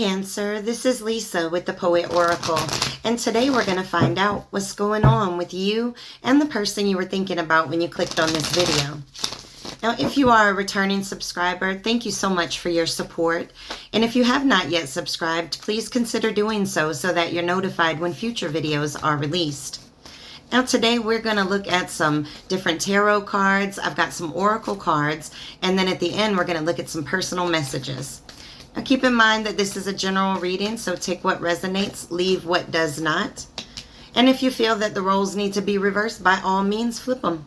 Cancer, this is Lisa with the Poet Oracle, and today we're going to find out what's going on with you and the person you were thinking about when you clicked on this video. Now, if you are a returning subscriber, thank you so much for your support, and if you have not yet subscribed, please consider doing so that you're notified when future videos are released. Now today we're going to look at some different tarot cards. I've got some oracle cards, and then at the end we're going to look at some personal messages. Now keep in mind that this is a general reading, so take what resonates, leave what does not. And if you feel that the roles need to be reversed, by all means, flip them.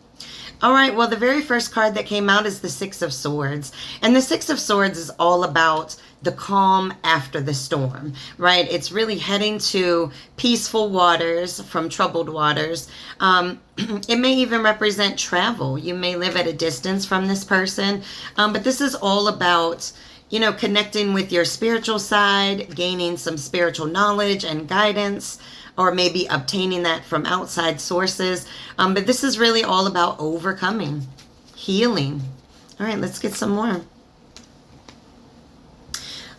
All right, well, the very first card that came out is the Six of Swords. And the Six of Swords is all about the calm after the storm, right? It's really heading to peaceful waters from troubled waters. It may even represent travel. You may live at a distance from this person, but this is all about, you know, connecting with your spiritual side, gaining some spiritual knowledge and guidance, or maybe obtaining that from outside sources. But this is really all about overcoming, healing. All right, let's get some more.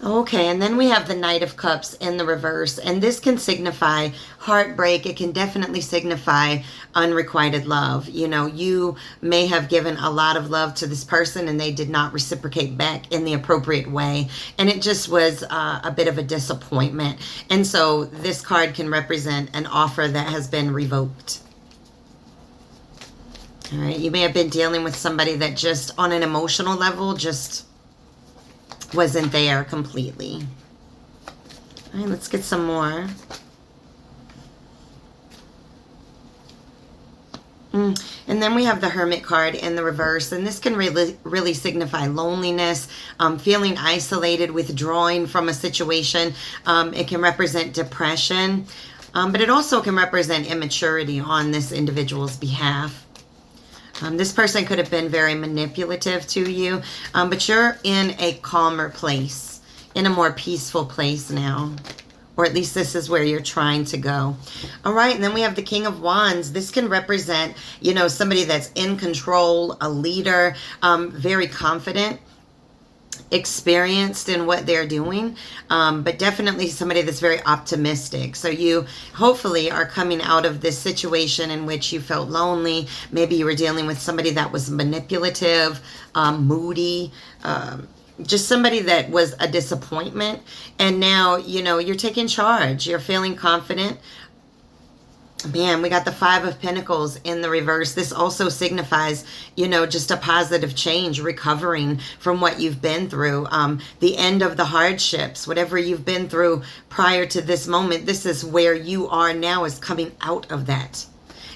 Okay, and then we have the Knight of Cups in the reverse, and this can signify heartbreak. It can definitely signify unrequited love. You know, you may have given a lot of love to this person and they did not reciprocate back in the appropriate way, and it just was a bit of a disappointment. And so this card can represent an offer that has been revoked. All right, you may have been dealing with somebody that just on an emotional level just wasn't there completely. All right, let's get some more. And then we have the Hermit card in the reverse, and this can really signify loneliness, feeling isolated, withdrawing from a situation. It can represent depression, but it also can represent immaturity on this individual's behalf. This person could have been very manipulative to you, but you're in a calmer place, in a more peaceful place now. Or at least this is where you're trying to go. All right, and then we have the King of Wands. This can represent, you know, somebody that's in control, a leader, very confident, experienced in what they're doing, but definitely somebody that's very optimistic. So you hopefully are coming out of this situation in which you felt lonely. Maybe you were dealing with somebody that was manipulative, moody, just somebody that was a disappointment. And now, you know, you're taking charge. You're feeling confident. Man, we got the Five of Pentacles in the reverse. This also signifies, you know, just a positive change, recovering from what you've been through, the end of the hardships, whatever you've been through prior to this moment. This is where you are now, is coming out of that.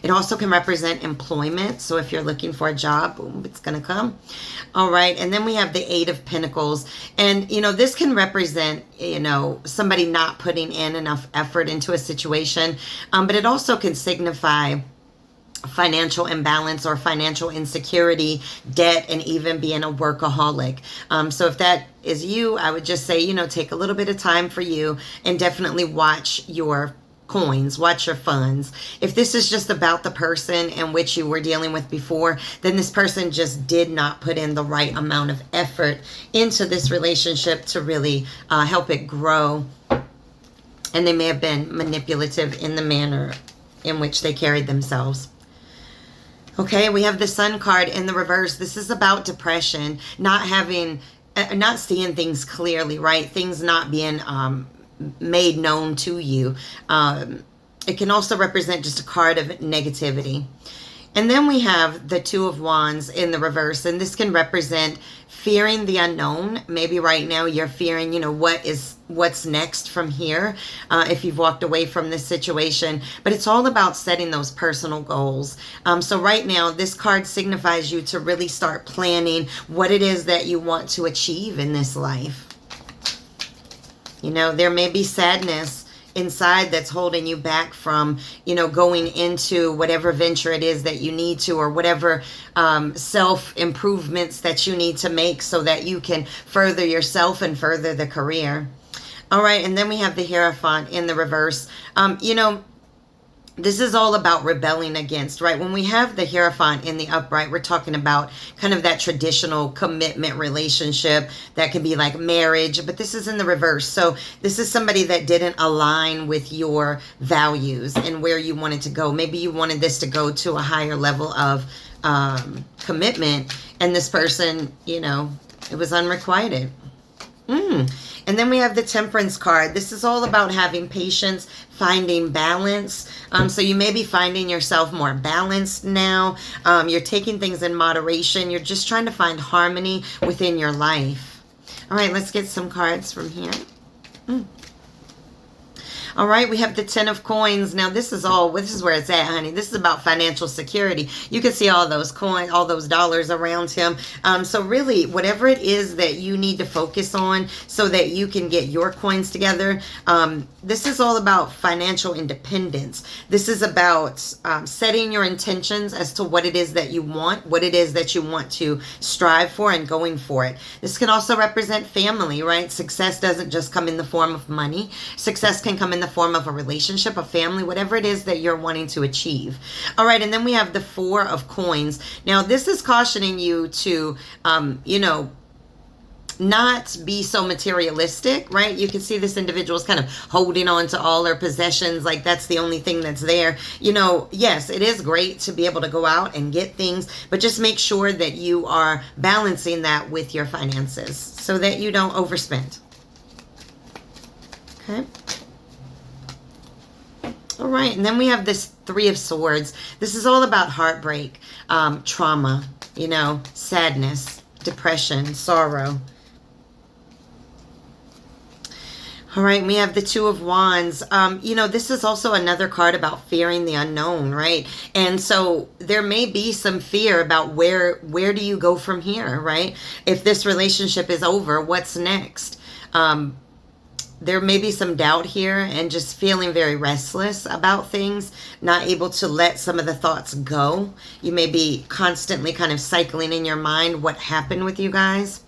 It also can represent employment. So if you're looking for a job, boom, it's going to come. All right. And then we have the Eight of Pentacles. And, you know, this can represent, you know, somebody not putting in enough effort into a situation. But it also can signify financial imbalance or financial insecurity, debt, and even being a workaholic. So if that is you, I would just say, you know, take a little bit of time for you and definitely watch your coins, watch your funds. If this is just about the person in which you were dealing with before, then this person just did not put in the right amount of effort into this relationship to really help it grow. And they may have been manipulative in the manner in which they carried themselves. Okay, we have the Sun card in the reverse. This is about depression, not seeing things clearly, right? Things not being made known to you. It can also represent just a card of negativity. And then we have the Two of Wands in the reverse, and this can represent fearing the unknown. Maybe right now you're fearing, you know, what's next from here, if you've walked away from this situation. But it's all about setting those personal goals. So right now, this card signifies you to really start planning what it is that you want to achieve in this life. You know, there may be sadness inside that's holding you back from, you know, going into whatever venture it is that you need to, or whatever self-improvements that you need to make so that you can further yourself and further the career. All right, and then we have the Hierophant in the reverse. You know, this is all about rebelling against, right? When we have the Hierophant in the upright, we're talking about kind of that traditional commitment relationship that can be like marriage, but this is in the reverse. So this is somebody that didn't align with your values and where you wanted to go. Maybe you wanted this to go to a higher level of commitment, and this person, you know, it was unrequited. And then we have the Temperance card. This is all about having patience, finding balance. So you may be finding yourself more balanced now. You're taking things in moderation. You're just trying to find harmony within your life. All right, let's get some cards from here. All right, we have the Ten of Coins. Now, this is where it's at, honey. This is about financial security. You can see all those coins, all those dollars around him. So really, whatever it is that you need to focus on so that you can get your coins together, this is all about financial independence. This is about setting your intentions as to what it is that you want, what it is that you want to strive for, and going for it. This can also represent family, right? Success doesn't just come in the form of money. Success can come in the form of a relationship, a family, whatever it is that you're wanting to achieve. All right, and then we have the Four of Coins. Now, this is cautioning you to, you know, not be so materialistic, right? You can see this individual is kind of holding on to all their possessions like that's the only thing that's there. You know, yes, it is great to be able to go out and get things, but just make sure that you are balancing that with your finances so that you don't overspend. Okay. All right, and then we have this Three of Swords. This is all about heartbreak, trauma, you know, sadness, depression, sorrow. All right, we have the Two of Wands. You know, this is also another card about fearing the unknown, right? And so there may be some fear about where do you go from here, right? If this relationship is over, what's next? There may be some doubt here and just feeling very restless about things, not able to let some of the thoughts go. You may be constantly kind of cycling in your mind what happened with you guys.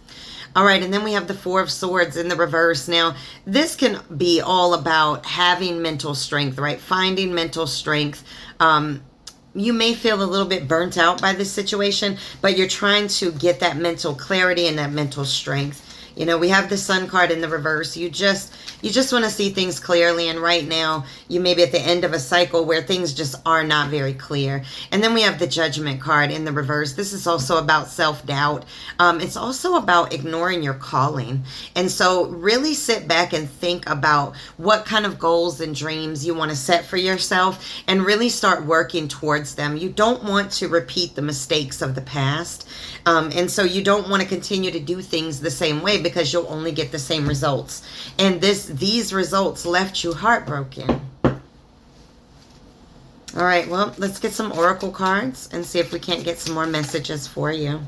All right, and then we have the Four of Swords in the reverse. Now, this can be all about having mental strength, right? Finding mental strength. You may feel a little bit burnt out by this situation, but you're trying to get that mental clarity and that mental strength. You know, we have the Sun card in the reverse. You just want to see things clearly. And right now, you may be at the end of a cycle where things just are not very clear. And then we have the Judgment card in the reverse. This is also about self-doubt. It's also about ignoring your calling. And so really sit back and think about what kind of goals and dreams you want to set for yourself and really start working towards them. You don't want to repeat the mistakes of the past. And so you don't want to continue to do things the same way because you'll only get the same results. And these results left you heartbroken. All right, well, let's get some oracle cards and see if we can't get some more messages for you.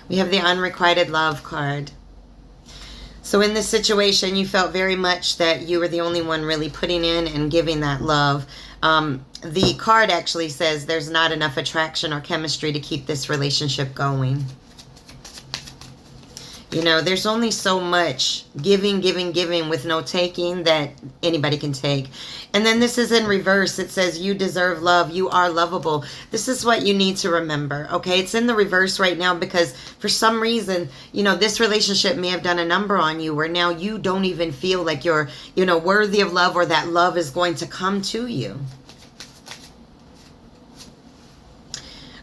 We have the Unrequited Love card. So in this situation, you felt very much that you were the only one really putting in and giving that love. The card actually says there's not enough attraction or chemistry to keep this relationship going. You know, there's only so much giving with no taking that anybody can take. And then this is in reverse. It says you deserve love. You are lovable. This is what you need to remember, okay? It's in the reverse right now because for some reason, you know, this relationship may have done a number on you where now you don't even feel like you're, you know, worthy of love or that love is going to come to you.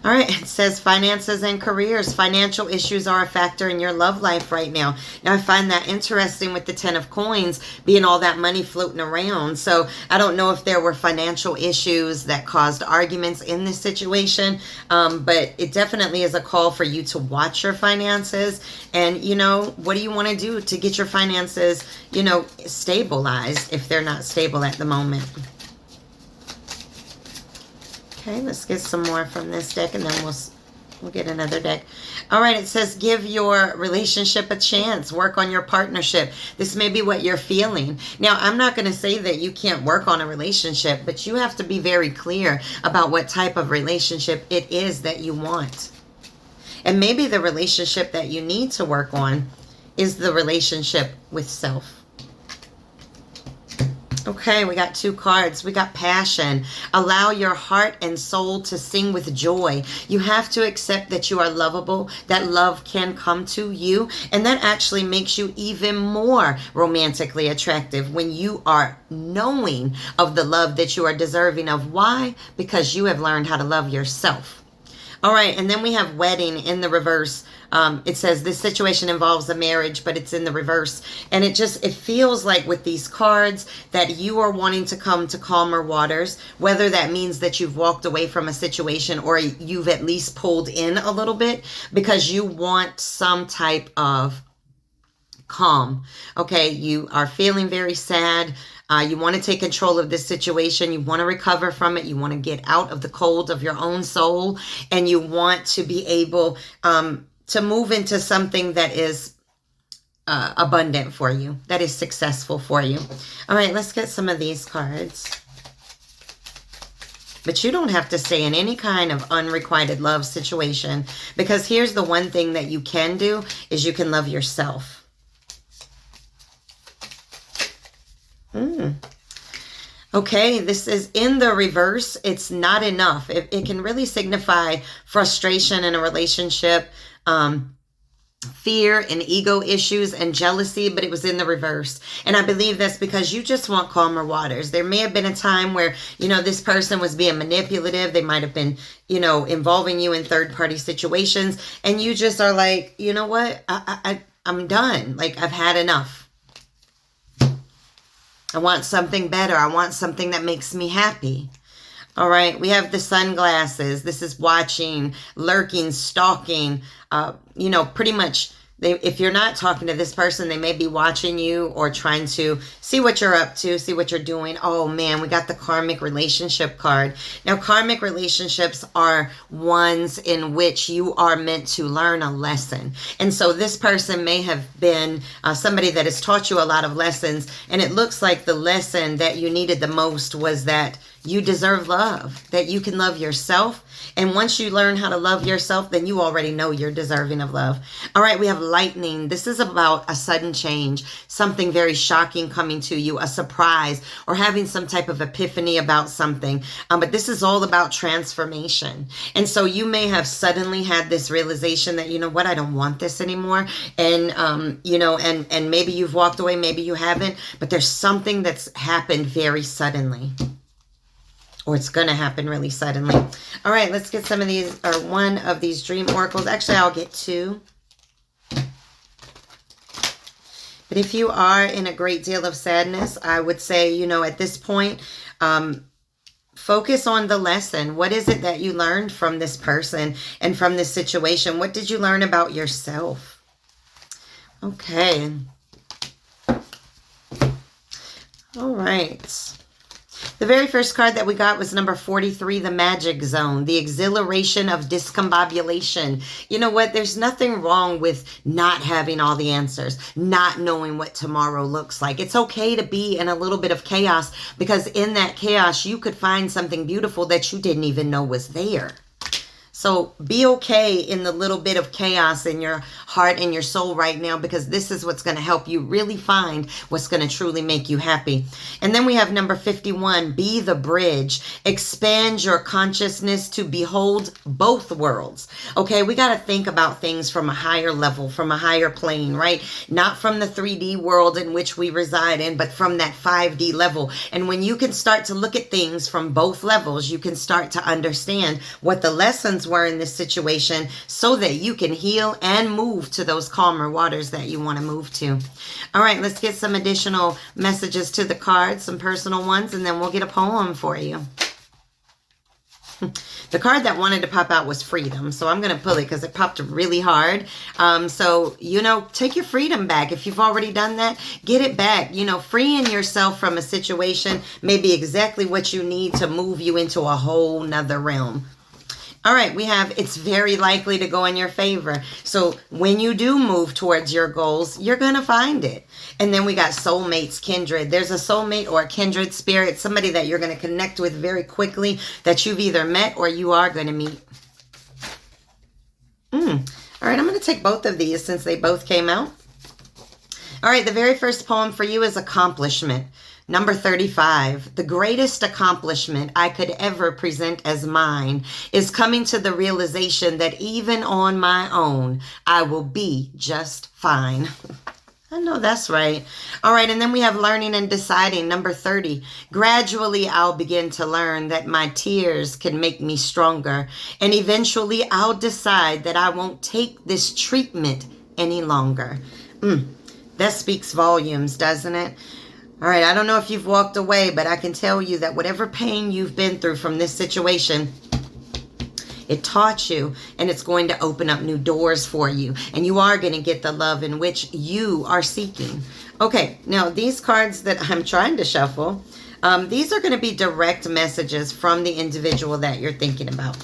All right, it says finances and careers. Financial issues are a factor in your love life right now. Now, I find that interesting with the Ten of Coins being all that money floating around. So I don't know if there were financial issues that caused arguments in this situation, but it definitely is a call for you to watch your finances. And, you know, what do you want to do to get your finances, you know, stabilized if they're not stable at the moment? Okay, let's get some more from this deck and then we'll get another deck. All right, it says give your relationship a chance. Work on your partnership. This may be what you're feeling. Now, I'm not going to say that you can't work on a relationship, but you have to be very clear about what type of relationship it is that you want. And maybe the relationship that you need to work on is the relationship with self. Okay, we got 2 cards. We got passion. Allow your heart and soul to sing with joy. You have to accept that you are lovable, that love can come to you, and that actually makes you even more romantically attractive when you are knowing of the love that you are deserving of. Why? Because you have learned how to love yourself. All right, and then we have wedding in the reverse. It says this situation involves a marriage, but it's in the reverse. And it feels like with these cards that you are wanting to come to calmer waters, whether that means that you've walked away from a situation or you've at least pulled in a little bit because you want some type of calm. Okay, you are feeling very sad. You want to take control of this situation. You want to recover from it. You want to get out of the cold of your own soul. And you want to be able to move into something that is abundant for you, that is successful for you. All right, let's get some of these cards. But you don't have to stay in any kind of unrequited love situation, because here's the one thing that you can do is you can love yourself. Okay, this is in the reverse. It's not enough. It can really signify frustration in a relationship, fear and ego issues and jealousy, but it was in the reverse. And I believe that's because you just want calmer waters. There may have been a time where, this person was being manipulative. They might have been, involving you in third-party situations. And you just are like, you know what? I'm done. Like, I've had enough. I want something better. I want something that makes me happy. All right, we have the sunglasses. This is watching, lurking, stalking. Pretty much, if you're not talking to this person, they may be watching you or trying to see what you're up to, see what you're doing. Oh man, we got the Karmic Relationship card. Now, Karmic relationships are ones in which you are meant to learn a lesson. And so this person may have been somebody that has taught you a lot of lessons. And it looks like the lesson that you needed the most was that you deserve love, that you can love yourself. And once you learn how to love yourself, then you already know you're deserving of love. All right, we have lightning. This is about a sudden change, something very shocking coming to you, a surprise, or having some type of epiphany about something. But this is all about transformation. And so you may have suddenly had this realization that, you know what, I don't want this anymore. And, and maybe you've walked away, maybe you haven't, but there's something that's happened very suddenly. Or it's going to happen really suddenly. All right, let's get some of these, or one of these dream oracles. Actually, I'll get 2. But if you are in a great deal of sadness, I would say, at this point, focus on the lesson. What is it that you learned from this person and from this situation? What did you learn about yourself? Okay. All right. The very first card that we got was number 43, the magic zone, the exhilaration of discombobulation. You know what? There's nothing wrong with not having all the answers, not knowing what tomorrow looks like. It's okay to be in a little bit of chaos, because in that chaos, you could find something beautiful that you didn't even know was there. So be okay in the little bit of chaos in your heart and your soul right now, because this is what's going to help you really find what's going to truly make you happy. And then we have number 51, be the bridge. Expand your consciousness to behold both worlds. Okay, we got to think about things from a higher level, from a higher plane, right? Not from the 3D world in which we reside in, but from that 5D level. And when you can start to look at things from both levels, you can start to understand what the lessons were in this situation, so that you can heal and move to those calmer waters that you want to move to. All right, let's get some additional messages to the cards, some personal ones, and then we'll get a poem for you. The card that wanted to pop out was freedom, so I'm going to pull it because it popped really hard. So, take your freedom back. If you've already done that, get it back. Freeing yourself from a situation may be exactly what you need to move you into a whole nother realm. All right, we have, it's very likely to go in your favor. So when you do move towards your goals, you're going to find it. And then we got soulmates, kindred. There's a soulmate or a kindred spirit, somebody that you're going to connect with very quickly, that you've either met or you are going to meet. All right, I'm going to take both of these since they both came out. All right, the very first poem for you is accomplishment. Number 35, the greatest accomplishment I could ever present as mine is coming to the realization that even on my own, I will be just fine. I know that's right. All right, and then we have learning and deciding. Number 30, gradually I'll begin to learn that my tears can make me stronger. And eventually I'll decide that I won't take this treatment any longer. That speaks volumes, doesn't it? All right, I don't know if you've walked away, but I can tell you that whatever pain you've been through from this situation, it taught you, and it's going to open up new doors for you. And you are going to get the love in which you are seeking. Okay, now these cards that I'm trying to shuffle, these are going to be direct messages from the individual that you're thinking about.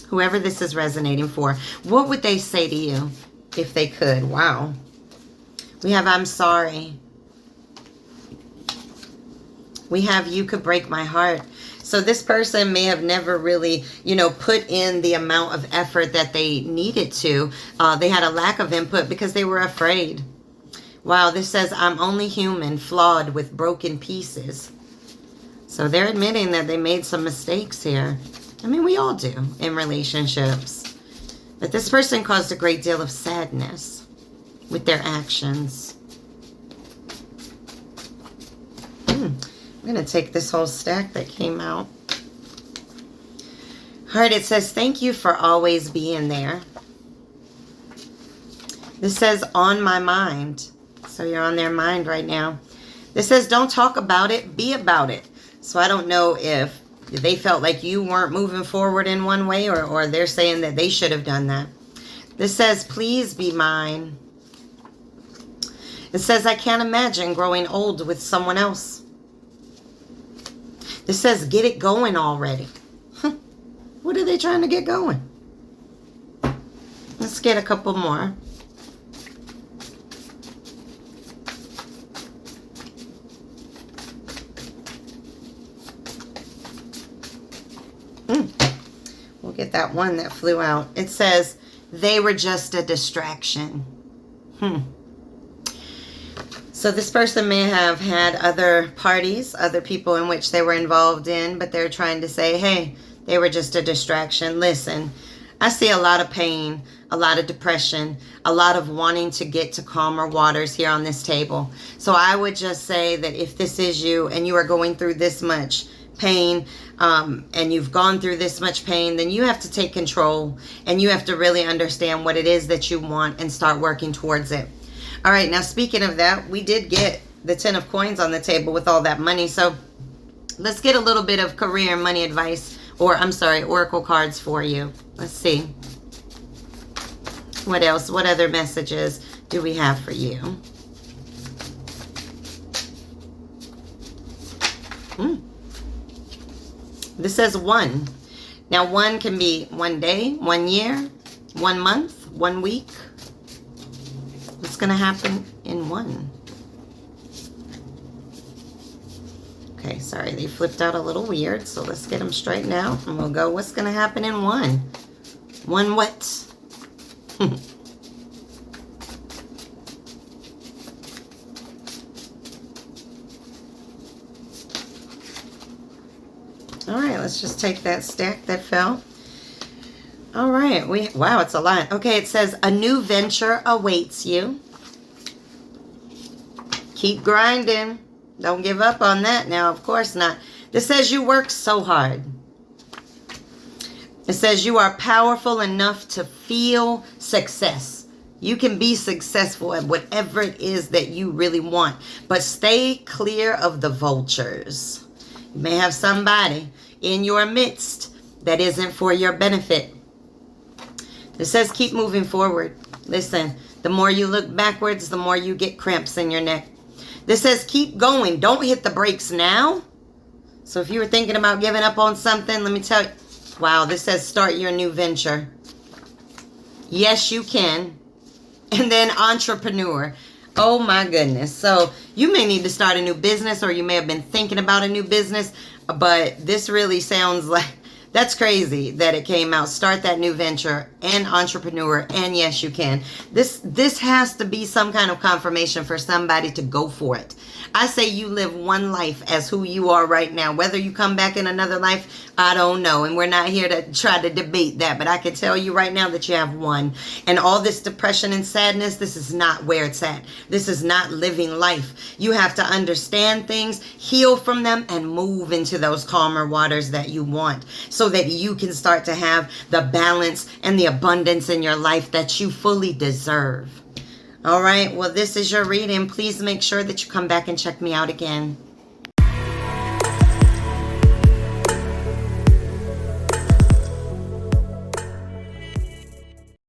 Whoever this is resonating for, what would they say to you if they could? Wow. We have, I'm sorry. We have, you could break my heart. So this person may have never really, put in the amount of effort that they needed to. They had a lack of input because they were afraid. Wow, this says, I'm only human, flawed with broken pieces. So they're admitting that they made some mistakes here. I mean, we all do in relationships. But this person caused a great deal of sadness with their actions. I'm going to take this whole stack that came out. All right, it says, thank you for always being there. This says, on my mind. So you're on their mind right now. This says, don't talk about it, be about it. So I don't know if they felt like you weren't moving forward in one way, or they're saying that they should have done that. This says, please be mine. It says, I can't imagine growing old with someone else. This says, get it going already. What are they trying to get going? Let's get a couple more. We'll get that one that flew out. It says, they were just a distraction. So this person may have had other parties, other people in which they were involved in, but they're trying to say, hey, they were just a distraction. Listen, I see a lot of pain, a lot of depression, a lot of wanting to get to calmer waters here on this table. So I would just say that if this is you and you are going through this much pain, and you've gone through this much pain, then you have to take control and you have to really understand what it is that you want and start working towards it. All right, now speaking of that, we did get the 10 of coins on the table with all that money. So let's get a little bit of career and money advice, or I'm sorry, oracle cards for you. Let's see. What else? What other messages do we have for you? This says 1. Now 1 can be 1 day, 1 year, 1 month, 1 week. What's going to happen in 1? Okay, sorry, they flipped out a little weird. So let's get them straightened out and we'll go, what's going to happen in 1? 1 what? All right, let's just take that stack that fell. All right, wow, it's a lot. Okay, it says, a new venture awaits you. Keep grinding. Don't give up on that now, of course not. This says you work so hard. It says you are powerful enough to feel success. You can be successful at whatever it is that you really want, but stay clear of the vultures. You may have somebody in your midst that isn't for your benefit. It says keep moving forward. Listen, the more you look backwards, the more you get cramps in your neck. This says keep going. Don't hit the brakes now. So if you were thinking about giving up on something, let me tell you. Wow, this says start your new venture. Yes, you can. And then entrepreneur. Oh my goodness. So you may need to start a new business, or you may have been thinking about a new business, but this really sounds like That's crazy that it came out. Start that new venture and entrepreneur, and yes, you can. This has to be some kind of confirmation for somebody to go for it. I say you live one life as who you are right now. Whether you come back in another life, I don't know. And we're not here to try to debate that. But I can tell you right now that you have one. And all this depression and sadness, this is not where it's at. This is not living life. You have to understand things, heal from them, and move into those calmer waters that you want, so that you can start to have the balance and the abundance in your life that you fully deserve. All right, well, this is your reading. Please make sure that you come back and check me out again.